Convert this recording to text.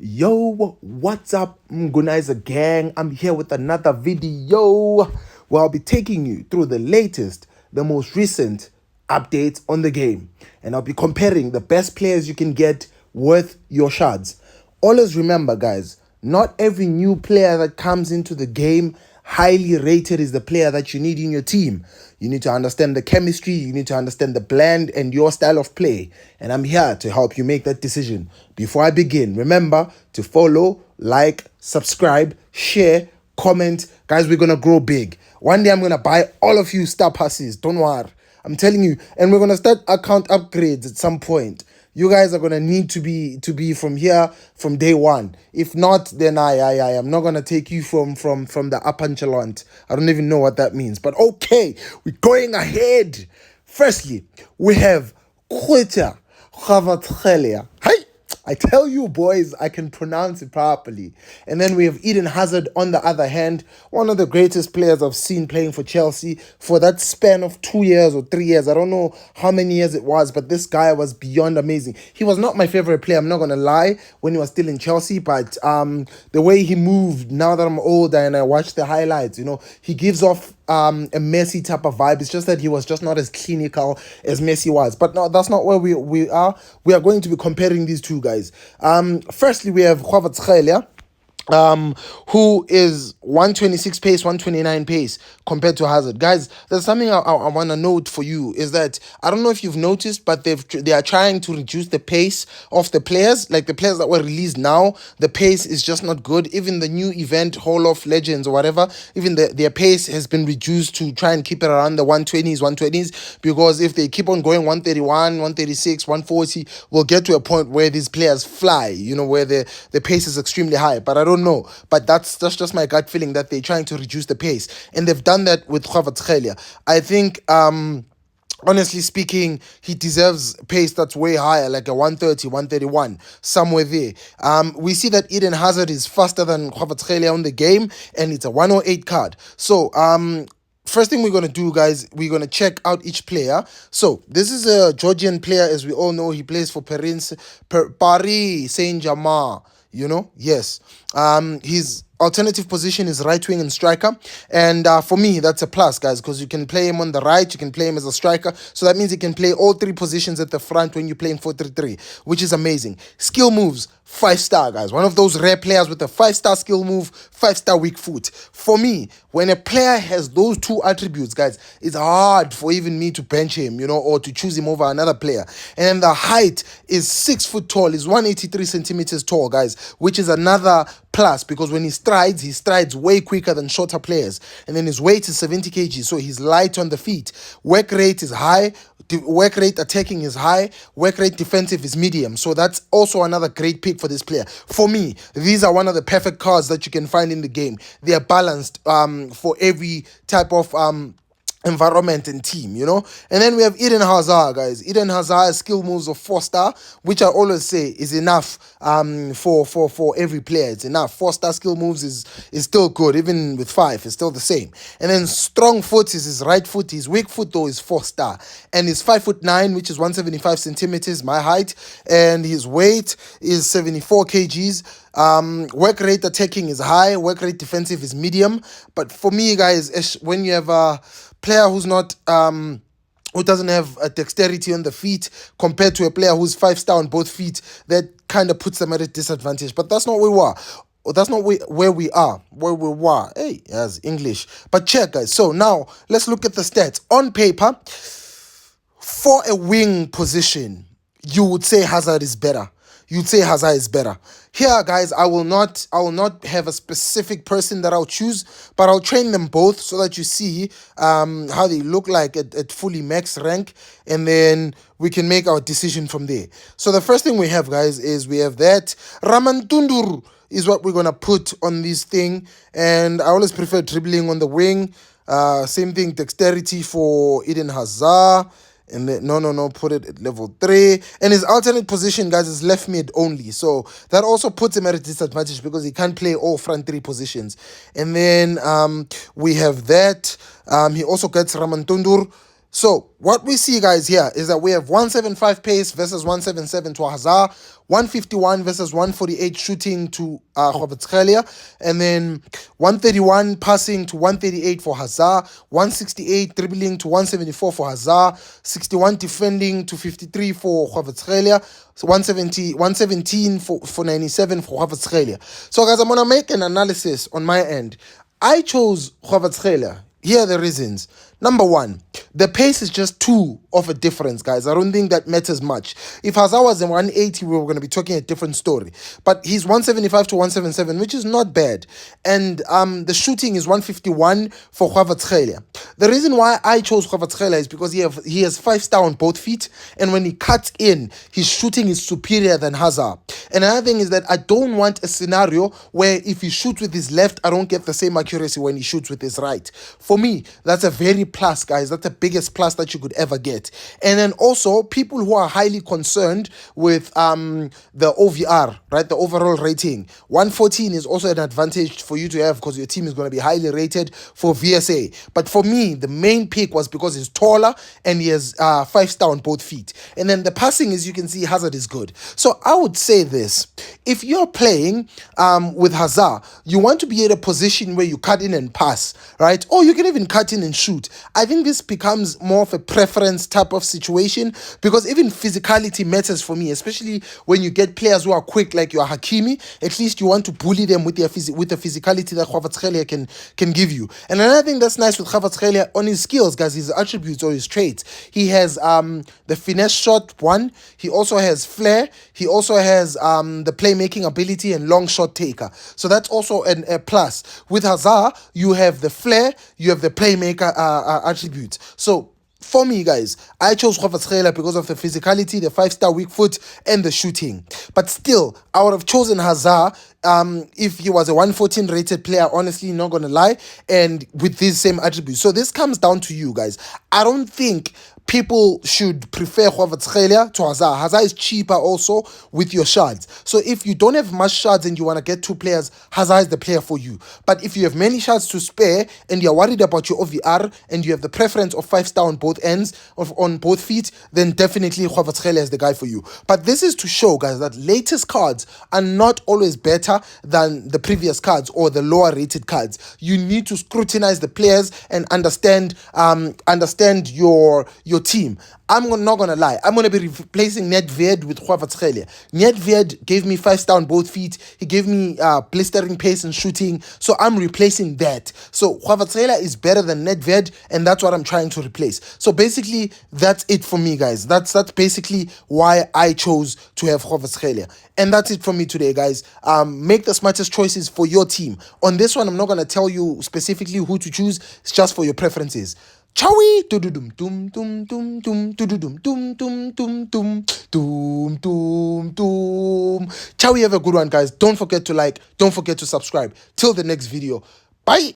Yo, what's up, Mgunaiza gang? I'm here with another video where I'll be taking you through the latest, the most recent updates on the game. And I'll be comparing the best players you can get worth your shards. Always remember, guys, not every new player that comes into the game highly rated is the player that you need in your team. You need to understand the chemistry, you need to understand the blend and your style of play. And I'm here to help you make that decision. Before I begin, remember to follow, like, subscribe, share, comment. Guys, we're going to grow big. One day I'm going to buy all of you star passes. Don't worry. I'm telling you. And we're going to start account upgrades at some point. You guys are gonna need to be from here from day one. If not, then I am not gonna take you from the upper echelon. I don't even know what that means. But okay, we're going ahead. Firstly, we have Kvaratskhelia. Hey! I tell you, boys, I can pronounce it properly. And then we have Eden Hazard on the other hand, one of the greatest players I've seen playing for Chelsea for that span of 2 years or 3 years. I don't know how many years it was, but this guy was beyond amazing. He was not my favorite player, I'm not going to lie, when he was still in Chelsea, but the way he moved, now that I'm older and I watch the highlights, he gives off a Messi type of vibe. It's just that he was just not as clinical as Messi was. But no, that's not where we are. We are going to be comparing these two guys. Firstly, we have Kvaratskhelia, who is 126 pace, 129 pace compared to Hazard. Guys, there's something I want to note for you is that I don't know if you've noticed, but they are trying to reduce the pace of the players. Like the players that were released now, the pace is just not good. Even the new event Hall of Legends or whatever, even their pace has been reduced to try and keep it around the 120s, because if they keep on going 131, 136, 140, we'll get to a point where these players fly, where the pace is extremely high. But I don't know. But that's just my gut feeling that they're trying to reduce the pace. And they've done that with Kvaratskhelia. I think honestly speaking, he deserves pace that's way higher, like a 130, 131, somewhere there. We see that Eden Hazard is faster than Kvaratskhelia on the game, and it's a 108 card. So, first thing we're going to do, guys, we're going to check out each player. So, this is a Georgian player, as we all know. He plays for Paris Saint-Germain. Yes. His alternative position is right wing and striker, and for me that's a plus, guys, because you can play him on the right, you can play him as a striker, so that means he can play all three positions at the front when you're playing 4-3-3, which is amazing. Skill moves, 5-star, guys. One of those rare players with a 5-star skill move, 5-star weak foot. For me, when a player has those two attributes, guys, it's hard for even me to bench him, or to choose him over another player. And the height is 6 foot tall, is 183 centimeters tall, guys, which is another plus, because when he strides way quicker than shorter players. And then his weight is 70 kg, so he's light on the feet. Work rate is high. Work rate attacking is high. Work rate defensive is medium. So that's also another great pick for this player. For me, these are one of the perfect cards that you can find in the game. They are balanced for every type of environment and team, And then we have Eden Hazard, guys. Eden Hazard skill moves of 4-star, which I always say is enough for every player. It's enough. 4-star skill moves is still good, even with 5, it's still the same. And then strong foot is his right foot. His weak foot though is 4-star, and he's 5'9", which is 175 centimeters, my height, and his weight is 74 kgs. Work rate attacking is high. Work rate defensive is medium. But for me, guys, when you have a player who's not who doesn't have a dexterity on the feet compared to a player who's 5-star on both feet, that kind of puts them at a disadvantage. But that's not where we were. That's not where we are. Where we were. Hey, that's English. But check, guys. So now let's look at the stats. On paper, for a wing position, you would say Hazard is better. Here, guys, I will not have a specific person that I'll choose, but I'll train them both so that you see how they look like at fully max rank, and then we can make our decision from there. So the first thing we have, guys, is we have that Ramantundur is what we're gonna put on this thing, and I always prefer dribbling on the wing. Same thing, dexterity for Eden Hazard. And then, no, put it at level 3. And his alternate position, guys, is left mid only. So that also puts him at a disadvantage because he can't play all front 3 positions. And then we have that. He also gets Ramantundur. So what we see, guys, here is that we have 175 pace versus 177 to Hazard, 151 versus 148 shooting to Kvaratskhelia, and then 131 passing to 138 for Hazard, 168 dribbling to 174 for Hazard, 61 defending to 53 for Kvaratskhelia, so 117 for 97 for Kvaratskhelia. So, guys, I'm going to make an analysis on my end. I chose Kvaratskhelia. Here are the reasons. Number one, the pace is just too of a difference, guys. I don't think that matters much. If Hazard was in 180, we were going to be talking a different story. But he's 175 to 177, which is not bad. And the shooting is 151 for Kvaratskhelia. The reason why I chose Kvaratskhelia is because he has 5-star on both feet. And when he cuts in, his shooting is superior than Hazard. And another thing is that I don't want a scenario where if he shoots with his left, I don't get the same accuracy when he shoots with his right. For me, that's a very plus, guys. That's the biggest plus that you could ever get. And then also, people who are highly concerned with the OVR, right, the overall rating, 114 is also an advantage for you to have because your team is going to be highly rated for VSA. But for me, the main pick was because he's taller and he has 5-star on both feet. And then the passing, as you can see, Hazard is good. So I would say this: if you're playing with Hazard, you want to be at a position where you cut in and pass, right? Or you can even cut in and shoot. I think this becomes more of a preference type of situation because even physicality matters for me, especially when you get players who are quick like your Hakimi. At least you want to bully them with the physicality that Kvaratskhelia can give you. And another thing that's nice with Kvaratskhelia on his skills, guys, his attributes or his traits. He has the finesse shot one. He also has flair. He also has the playmaking ability and long shot taker. So that's also a plus. With Hazard, you have the flair, you have the playmaker attributes. So for me, guys, I chose Kvaratskhelia because of the physicality, the 5-star weak foot, and the shooting. But still, I would have chosen Hazard if he was a 114 rated player, honestly, not going to lie, and with these same attributes. So this comes down to you, guys. I don't think people should prefer Kvaratskhelia to Hazard. Hazard is cheaper also with your shards. So if you don't have much shards and you want to get two players, Hazard is the player for you. But if you have many shards to spare and you're worried about your OVR and you have the preference of 5-star on both ends, on both feet, then definitely Kvaratskhelia is the guy for you. But this is to show, guys, that latest cards are not always better than the previous cards or the lower rated cards. You need to scrutinize the players and understand your team. I'm not gonna lie. I'm gonna be replacing Nedved with Kvaratskhelia. Nedved gave me 5-star on both feet. He gave me blistering pace and shooting. So I'm replacing that. So Kvaratskhelia is better than Nedved, and that's what I'm trying to replace. So basically, that's it for me, guys. That's basically why I chose to have Kvaratskhelia. And that's it from me today, guys. Make the smartest choices for your team. On this one, I'm not gonna tell you specifically who to choose. It's just for your preferences. Chowie! Dum dum dum dum dum dum dum dum dum dum dum dum dum. Chowie, have a good one, guys. Don't forget to like, don't forget to subscribe. Till the next video. Bye!